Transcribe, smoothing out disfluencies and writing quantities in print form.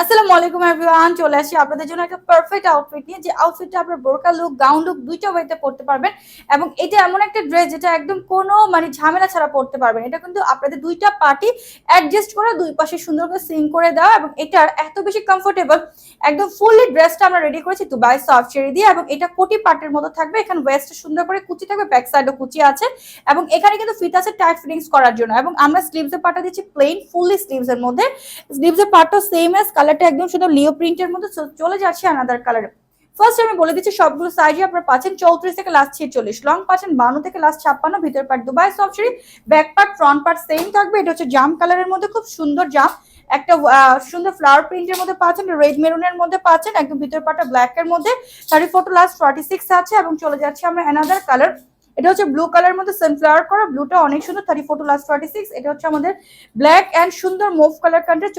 আসসালামু আলাইকুম এভরিওয়ান, চলে আসি আপনাদের জন্য একটা পারফেক্ট আউটফিট নিয়ে। যে আউটফিটটা আপনার বোরকা লুক, গাউন লুক দুইটা ওয়েতে পড়তে পারবেন। এবং এটা এমন একটা ড্রেস যেটা একদম কোনো মানে ঝামেলা ছাড়া পড়তে পারবেন। এটা কিন্তু আপনাদের দুইটা পার্টি অ্যাডজাস্ট করে দুই পাশে সুন্দর করে সিং করে দেওয়া, এবং এটার এত বেশি কমফোর্টেবল। একদম ফুললি ড্রেসটা আমরা রেডি করেছি দুবাই সফট চেরি দিয়ে, এবং এটা কোটি পার্টের মতো থাকবে। এখানে ওয়েস্টে সুন্দর করে কুচি থাকবে, ব্যাক সাইডও কুচি আছে, এবং এখানে কিন্তু ফিট আছে টাইট ফিটিংস করার জন্য। এবং আমরা স্লিভসের পার্টটা দিচ্ছি প্লেন ফুললি স্লিভস এর মধ্যে। স্লিভসের পার্টটা সেম এস, কালারটা একদম শুধু লিও প্রিন্টের মধ্যে। চলে যাচ্ছে আনাদার কালারে। ফার্স্ট আমি বলে দিচ্ছি সবগুলো সাইজে আপনারা পাচ্ছেন 34 থেকে লাস্ট 46, লং পাচ্ছেন 52 থেকে লাস্ট 56, ভিতর part Dubai soft sari, back part front part same থাকবে। এটা হচ্ছে জাম কালারের মধ্যে, খুব সুন্দর জাম, একটা সুন্দর ফ্লাওয়ার প্রিন্টের মধ্যে পাচ্ছেন, রেড মেরুনের মধ্যে পাচ্ছেন, একদম ভিতর পার্টটা ব্ল্যাক এর মধ্যে। 34 টু লাস্ট 46 আছে। এবং চলে যাচ্ছে আমরা অ্যানাদার কালার। এটা হচ্ছে ব্লু কালারের মধ্যে সানফ্লাওয়ার করা, ব্লুটা অনেক সুন্দর। 34 টু লাস্ট 46। এটা হচ্ছে আমাদের ব্ল্যাক এন্ড সুন্দর মুভ কালার কান্ট্রি।